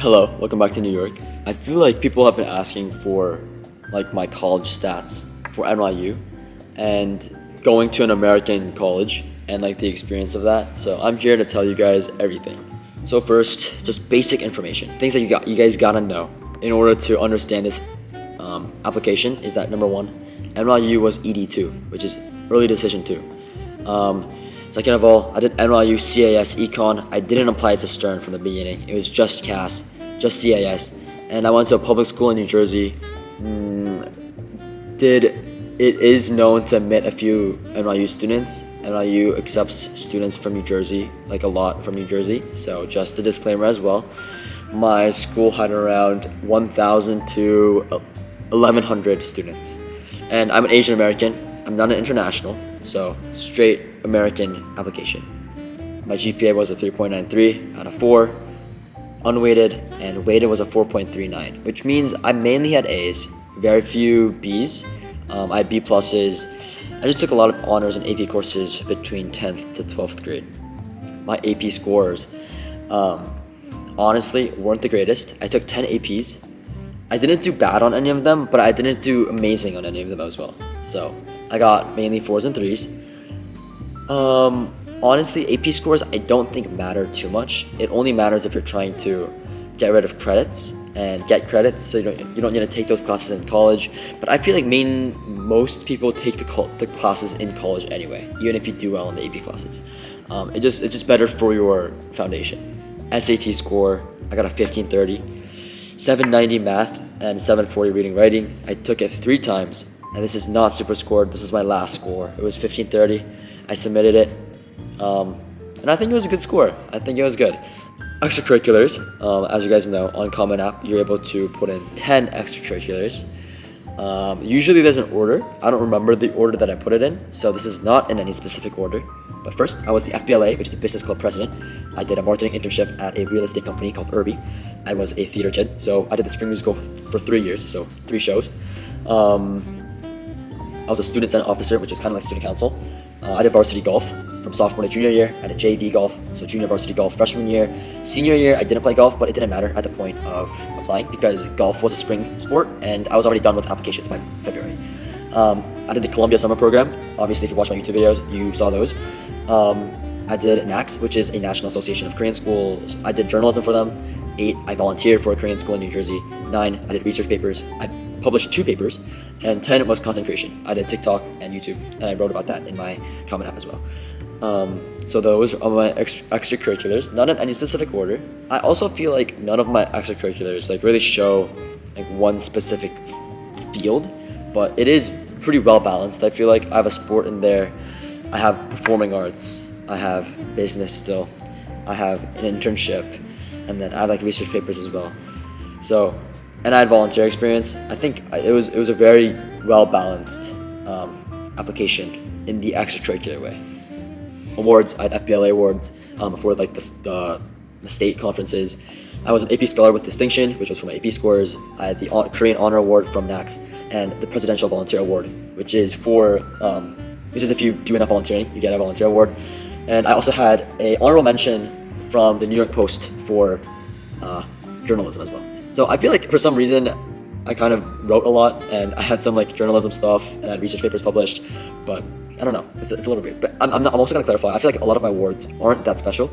Hello, welcome back to New York. I feel like people have been asking for like my college stats for NYU and going to an American college and like the experience of that. So I'm here to tell you guys everything. So first, just basic information, things that you guys gotta know in order to understand this application is that number one, NYU was ED2, which is early decision 2. Second of all, I did NYU CAS Econ. I didn't apply to Stern from the beginning. It was just CAS, just CAS. And I went to a public school in New Jersey. It is known to admit a few NYU students. NYU accepts students from New Jersey, like a lot from New Jersey. So just a disclaimer as well. My school had around 1,000 to 1,100 students. And I'm an Asian American. I'm not an international. So straight American application. My GPA was a 3.93 out of 4, unweighted, and weighted was a 4.39, which means I mainly had A's, very few B's. I had B pluses. I just took a lot of honors and AP courses between 10th to 12th grade. My AP scores, honestly, weren't the greatest. I took 10 APs. I didn't do bad on any of them, but I didn't do amazing on any of them as well. So I got mainly 4s and 3s. Honestly, AP scores I don't think matter too much. It only matters if you're trying to get rid of credits and get credits, so you don't need to take those classes in college. But I feel like most people take the classes in college anyway, even if you do well in the AP classes. It's just better for your foundation. SAT score, I got a 1530, 790 math, and 740 reading writing. I took it 3 times. And this is not super scored. This is my last score. It was 1530. I submitted it. And I think it was a good score. I think it was good. Extracurriculars, as you guys know, on Common App, you're able to put in 10 extracurriculars. Usually there's an order. I don't remember the order that I put it in, so this is not in any specific order. But first, I was the FBLA, which is the business club president. I did a marketing internship at a real estate company called Irby. I was a theater kid, so I did the Spring Musical for 3 years, so 3 shows. I was a student senate officer, which is kind of like student council. I did varsity golf from sophomore to junior year. I did JV golf, so junior varsity golf freshman year. Senior year, I didn't play golf, but it didn't matter at the point of applying because golf was a spring sport, and I was already done with applications by February. I did the Columbia Summer Program. Obviously, if you watch my YouTube videos, you saw those. I did NACS, which is a National Association of Korean Schools. I did journalism for them. 8, I volunteered for a Korean school in New Jersey. 9, I did research papers. I published 2 papers, and 10 was content creation. I did TikTok and YouTube, and I wrote about that in my Common App as well. So those are my extracurriculars, not in any specific order. I also feel like none of my extracurriculars like really show like one specific field, but it is pretty well balanced. I feel like I have a sport in there, I have performing arts, I have business still, I have an internship, and then I have like research papers as well. So, and I had volunteer experience. I think it was a very well balanced application in the extracurricular way. Awards, I had FBLA awards for like the state conferences. I was an AP Scholar with Distinction, which was for my AP scores. I had the Korean Honor Award from NACS and the Presidential Volunteer Award, which is if you do enough volunteering, you get a volunteer award. And I also had a honorable mention from the New York Post for journalism as well. So I feel like for some reason I kind of wrote a lot, and I had some like journalism stuff and I had research papers published, but I don't know, it's a little weird. But I'm also gonna clarify, I feel like a lot of my awards aren't that special.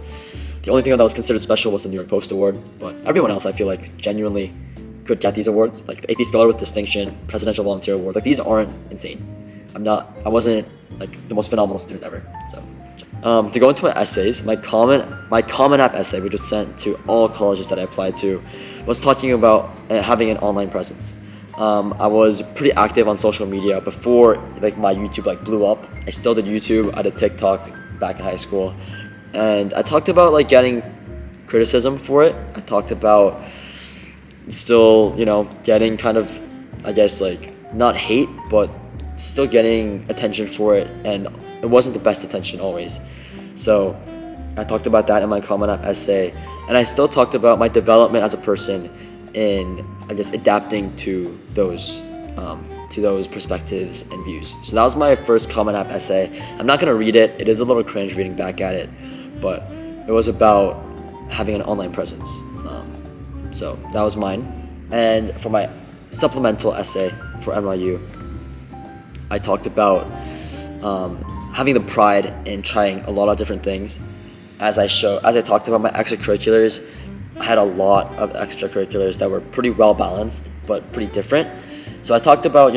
The only thing that was considered special was the New York Post award, but everyone else I feel like genuinely could get these awards, like the AP Scholar with Distinction, Presidential Volunteer Award. Like these aren't insane. I wasn't like the most phenomenal student ever. So to go into my essays, my Common App essay, which was sent to all colleges that I applied to, was talking about having an online presence. I was pretty active on social media before like my YouTube like blew up. I still did YouTube, I did TikTok back in high school, and I talked about like getting criticism for it. I talked about still, getting kind of, I guess like not hate, but still getting attention for it, and it wasn't the best attention always. So I talked about that in my Common App essay, and I still talked about my development as a person in, I guess, adapting to those perspectives and views. So that was my first Common App essay. I'm not gonna read it. It is a little cringe reading back at it, but it was about having an online presence. So that was mine. And for my supplemental essay for NYU, I talked about having the pride in trying a lot of different things. As I talked about my extracurriculars, I had a lot of extracurriculars that were pretty well balanced but pretty different. So I talked about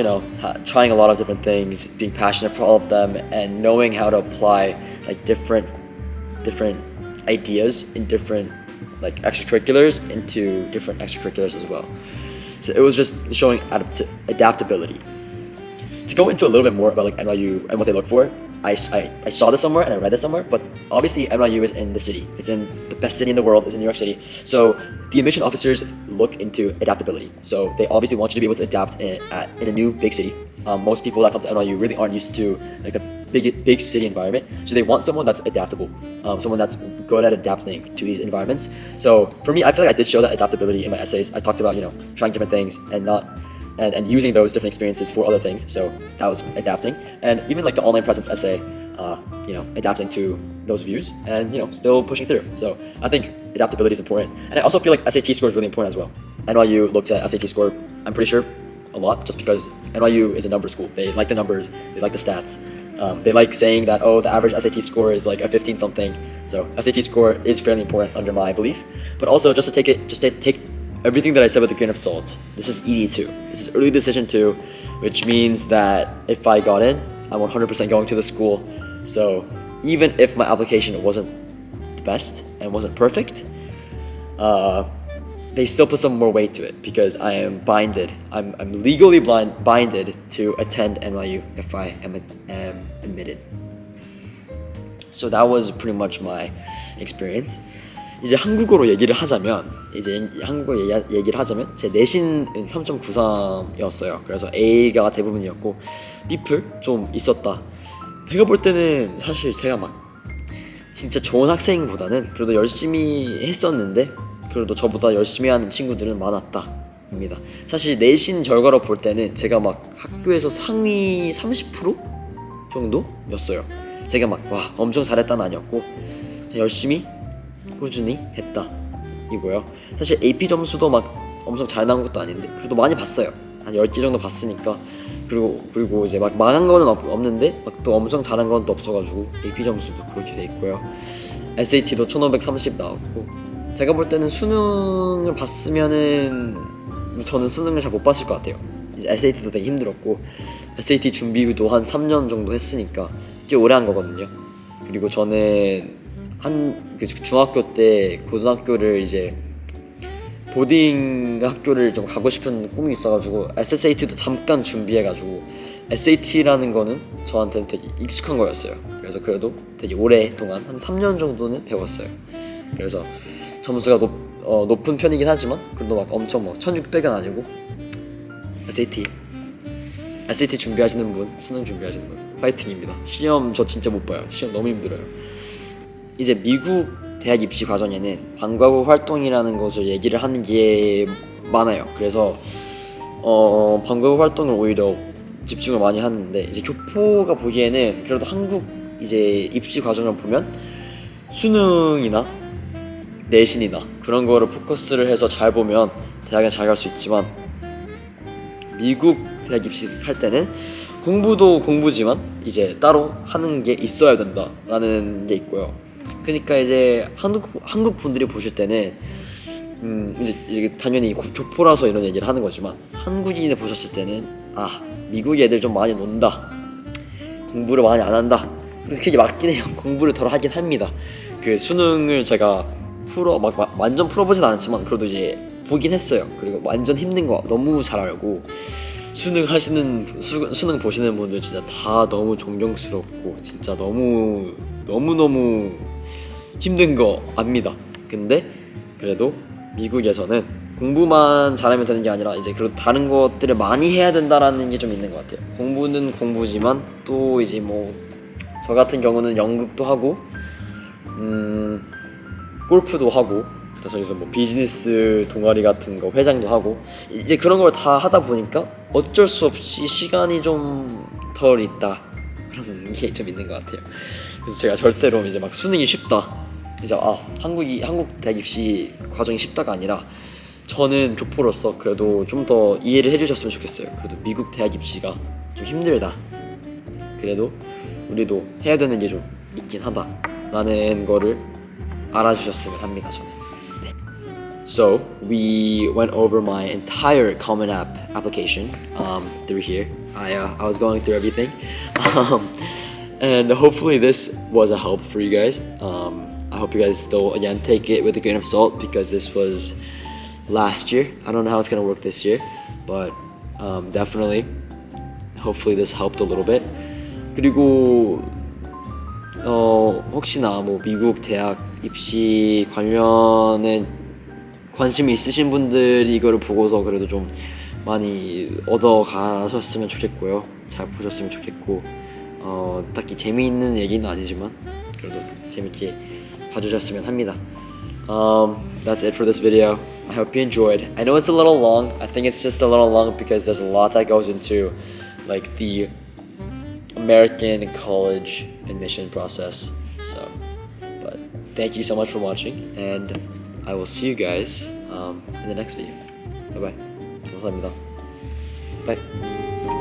trying a lot of different things, being passionate for all of them, and knowing how to apply like different ideas in different like extracurriculars into different extracurriculars as well. So it was just showing adaptability. To go into a little bit more about like NYU and what they look for, I saw this somewhere and I read this somewhere, but obviously NYU is in the city. It's in the best city in the world. It's in New York City. So the admission officers look into adaptability. So they obviously want you to be able to adapt in a new big city. Most people that come to NYU really aren't used to like the big city environment. So they want someone that's adaptable, someone that's good at adapting to these environments. So for me, I feel like I did show that adaptability in my essays. I talked about trying different things and using those different experiences for other things. So that was adapting. And even like the online presence essay, adapting to those views and still pushing through. So I think adaptability is important. And I also feel like SAT score is really important as well. NYU looks at SAT score, I'm pretty sure, a lot, just because NYU is a number school. They like the numbers, they like the stats. They like saying that, the average SAT score is like a 15 something. So SAT score is fairly important under my belief. But also just to take everything that I said with a grain of salt. This is ED2. This is early decision 2, which means that if I got in, I'm 100% going to the school. So even if my application wasn't the best and wasn't perfect, they still put some more weight to it because I am binded. I'm legally binded to attend NYU if I am admitted. So that was pretty much my experience. 이제 한국어로 얘기를 하자면 제 내신은 3.93이었어요. 그래서 A가 대부분이었고 B풀 좀 있었다. 제가 볼 때는 사실 제가 막 진짜 좋은 학생보다는 그래도 열심히 했었는데 그래도 저보다 열심히 하는 친구들은 많았다입니다. 사실 내신 결과로 볼 때는 제가 막 학교에서 상위 30% 정도였어요. 제가 막 엄청 잘했다는 아니었고 열심히 꾸준히 했다 이고요. 사실 AP 점수도 막 엄청 잘 나온 것도 아닌데 그래도 많이 봤어요. 한 10개 정도 봤으니까 그리고 이제 막 망한 거는 없는데 막 또 엄청 잘한 건 또 없어가지고 AP 점수도 그렇게 돼 있고요. SAT도 1530 나왔고 제가 볼 때는 수능을 봤으면은 저는 수능을 잘 못 봤을 것 같아요. 이제 SAT도 되게 힘들었고 SAT 준비도 한 3년 정도 했으니까 꽤 오래 한 거거든요. 그리고 저는 중학교 때 고등학교를 이제 보딩 학교를 좀 가고 싶은 꿈이 있어가지고 SSAT도 잠깐 준비해가지고 SAT라는 거는 저한테는 되게 익숙한 거였어요. 그래서 그래도 되게 오랫동안 한 3년 정도는 배웠어요. 그래서 점수가 높은 편이긴 하지만 그래도 막 엄청 1600은 아니고 SAT 준비하시는 분, 수능 준비하시는 분 파이팅입니다. 시험 저 진짜 못 봐요. 시험 너무 힘들어요. 이제 미국 대학 입시 과정에는 방과 후 활동이라는 것을 얘기를 하는 게 많아요. 그래서 방과 후 활동을 오히려 집중을 많이 하는데 이제 교포가 보기에는 그래도 한국 이제 입시 과정을 보면 수능이나 내신이나 그런 거를 포커스를 해서 잘 보면 대학에 잘 갈 수 있지만 미국 대학 입시 할 때는 공부도 공부지만 이제 따로 하는 게 있어야 된다라는 게 있고요. 그러니까 이제 한국 분들이 보실 때는 이제 당연히 교포라서 이런 얘기를 하는 거지만 한국인이 보셨을 때는 미국 애들 좀 많이 논다, 공부를 많이 안 한다. 그게 맞긴 해요. 공부를 덜 하긴 합니다. 그 수능을 제가 완전 풀어보진 않았지만 그래도 이제 보긴 했어요. 그리고 완전 힘든 거 너무 잘 알고 수능 보시는 분들 진짜 다 너무 존경스럽고 진짜 너무 힘든 거 압니다. 근데 그래도 미국에서는 공부만 잘하면 되는 게 아니라 이제 그리고 다른 것들을 많이 해야 된다라는 게 좀 있는 것 같아요. 공부는 공부지만 또 이제 저 같은 경우는 연극도 하고 골프도 하고 저기서 비즈니스 동아리 같은 거 회장도 하고 이제 그런 걸 다 하다 보니까 어쩔 수 없이 시간이 좀 덜 있다 그런 게 좀 있는 것 같아요. 그래서 제가 절대로 이제 수능이 쉽다 이제 한국 대학 입시 과정이 쉽다가 아니라 저는 조포로서 그래도 좀 더 이해를 해주셨으면 좋겠어요. 그래도 미국 대학 입시가 좀 힘들다. 그래도 우리도 해야 되는 게 좀 있긴 하다 라는 거를 알아주셨으면 합니다. 저는. 네. So we went over my entire Common App application through here. I was going through everything, and hopefully this was a help for you guys. I hope you guys still again take it with a grain of salt because this was last year. I don't know how it's gonna work this year, but definitely, hopefully this helped a little bit. 그리고 혹시나 뭐 미국 대학 입시 관련에 관심이 있으신 분들이 이거를 보고서 그래도 좀 많이 얻어 가셨으면 좋겠고요. 잘 보셨으면 좋겠고 딱히 재미있는 얘기는 아니지만 그래도 재밌게 봐주셨으면 합니다. That's it for this video. I hope you enjoyed. I know it's a little long. I think it's just a little long because there's a lot that goes into like the American college admission process. So, but thank you so much for watching, and I will see you guys in the next video. Bye bye. 감사합니다. Bye.